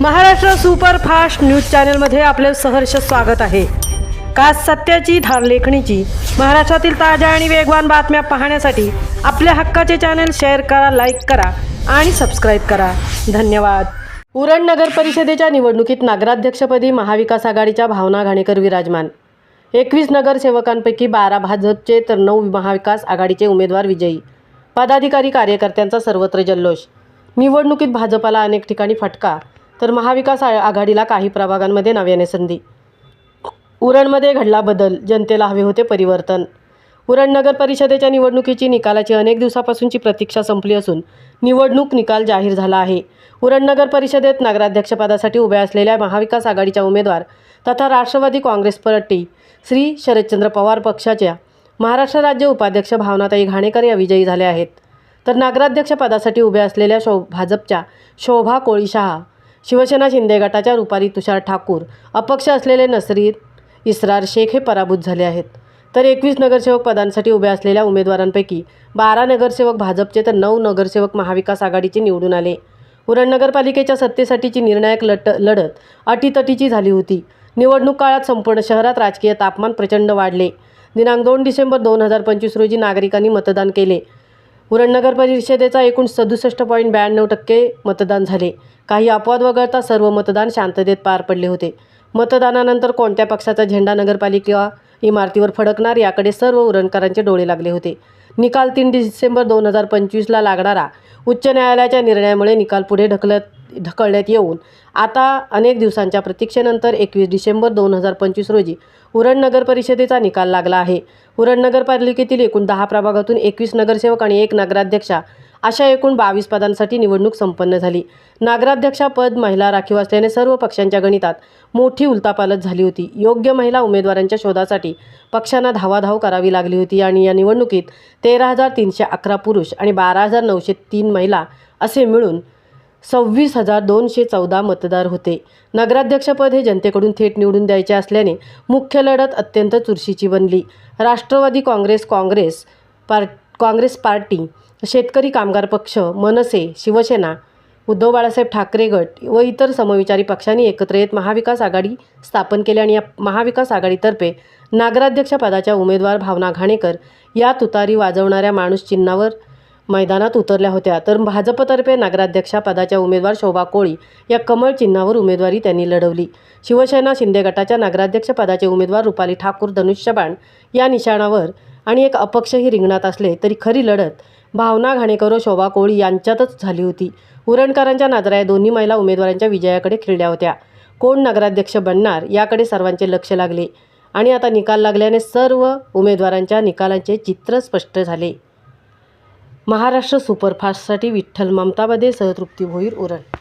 Maharashtra superfast news चॅनलमध्ये आपले सहर्ष स्वागत आहे। खास सत्याची धार लेखणीची महाराष्ट्रातील ताज्या आणि वेगवान बातम्या पाहण्यासाठी आपल्या हक्काचे चॅनल शेअर करा, लाईक करा आणि सबस्क्राइब करा। धन्यवाद। उरण नगर परिषदेच्या निवडणुकीत नगराध्यक्षपदी महाविकास आघाडीच्या भावना घाणेकर विराजमान। 21 नगरसेवकांपैकी 12 भाजपचे तर 9 महाविकास आघाडीचे उमेदवार विजयी। पदाधिकारी कार्यकर्त्यांचा सर्वत्र जल्लोष। निवडणुकीत भाजपाला अनेक ठिकाणी फटका तर महाविकास आघाडीला काही प्रभागांमध्ये नव्याने संधी। उरणमध्ये घडला बदल, जनतेला हवे होते परिवर्तन। उरण नगर परिषदेच्या निवडणुकीची निकालाची अनेक दिवसापासूनची प्रतीक्षा संपली असून निवडणूक निकाल जाहीर झाला आहे। उरण नगर परिषदेत नगराध्यक्षपदासाठी उभ्या असलेल्या महाविकास आघाडीच्या उमेदवार तथा राष्ट्रवादी काँग्रेस पार्टी श्री शरदचंद्र पवार पक्षाच्या महाराष्ट्र राज्य उपाध्यक्ष भावनाताई घाणेकर या विजयी झाल्या आहेत। तर नगराध्यक्षपदासाठी उभ्या असलेल्या भाजपच्या शोभा कोळीशहा, शिवसेना शिंदे गटाच्या रुपाली तुषार ठाकूर, अपक्ष असलेले नसरीर इसरार शेख हे पराभूत झाले आहेत। तर 21 नगरसेवक पदांसाठी उभ्या असलेल्या उमेदवारांपैकी 12 नगरसेवक भाजपचे तर 9 नगरसेवक महाविकास आघाडीचे निवडून आले। उरण नगरपालिकेच्या सत्तेसाठीची निर्णायक लढत अटीतटीची झाली होती। निवडणूक काळात संपूर्ण शहरात राजकीय तापमान प्रचंड वाढले। दिनांक 2 डिसेंबर 2025 रोजी नागरिकांनी मतदान केले। उरण नगर परिषदेचा एकूण 67.92% मतदान झाले। काही अपवाद वगळता सर्व मतदान शांततेत पार पडले होते। मतदानानंतर कोणत्या पक्षाचा झेंडा नगरपालिका इमारतीवर फडकणार याकडे सर्व उरणकरांचे डोळे लागले होते। निकाल 3 डिसेंबर 2025ला लागणारा उच्च न्यायालयाच्या निर्णयामुळे निकाल पुढे ढकलण्यात येऊन आता अनेक दिवसांच्या प्रतीक्षेनंतर 21 डिसेंबर 2025 रोजी उरण नगर परिषदेचा निकाल लागला आहे। उरण नगरपालिकेतील एकूण 10 प्रभागातून 21 नगरसेवक आणि 1 नगराध्यक्षा अशा एकूण 22 पदांसाठी निवडणूक संपन्न झाली। नगराध्यक्षपद महिला राखीव असल्याने सर्व पक्षांच्या गणितात मोठी उलथापालथ झाली होती। योग्य महिला उमेदवारांच्या शोधासाठी पक्षांना धावाधाव करावी लागली होती आणि या निवडणुकीत 13,311 पुरुष आणि 12,903 महिला असे मिळून 26,214 मतदार होते। नगराध्यक्षपद हे जनतेकडून थेट निवडून द्यायचे असल्याने मुख्य लढत अत्यंत चुरशीची बनली। राष्ट्रवादी काँग्रेस पार्टी, शेतकरी कामगार पक्ष, मनसे, शिवसेना, उद्धव बाळासाहेब ठाकरे गट व इतर समविचारी पक्षांनी एकत्र येत महाविकास आघाडी स्थापन केली आणि या महाविकास आघाडीतर्फे नगराध्यक्ष पदाच्या उमेदवार भावना घाणेकर या तुतारी वाजवणाऱ्या माणूस चिन्हावर मैदानात उतरल्या होत्या। तर भाजपतर्फे नगराध्यक्षा पदाच्या उमेदवार शोभा कोळी या कमळ चिन्हावर उमेदवारी त्यांनी लढवली। शिवसेना शिंदे गटाच्या नगराध्यक्ष पदाचे उमेदवार रुपाली ठाकूर धनुष्यबाण या निशाणावर आणि एक अपक्षही रिंगणात असले तरी खरी लढत भावना घाणेकर व शोभा कोळी यांच्यातच झाली होती। उरणकरांच्या नजरा या दोन्ही महिला उमेदवारांच्या विजयाकडे खिळल्या होत्या। कोण नगराध्यक्ष बनणार याकडे सर्वांचे लक्ष लागले आणि आता निकाल लागल्याने सर्व उमेदवारांच्या निकालांचे चित्र स्पष्ट झाले। महाराष्ट्र सुपरफास्टसाठी विठ्ठल ममताबदे, सहतृप्ती भोईर, उरण।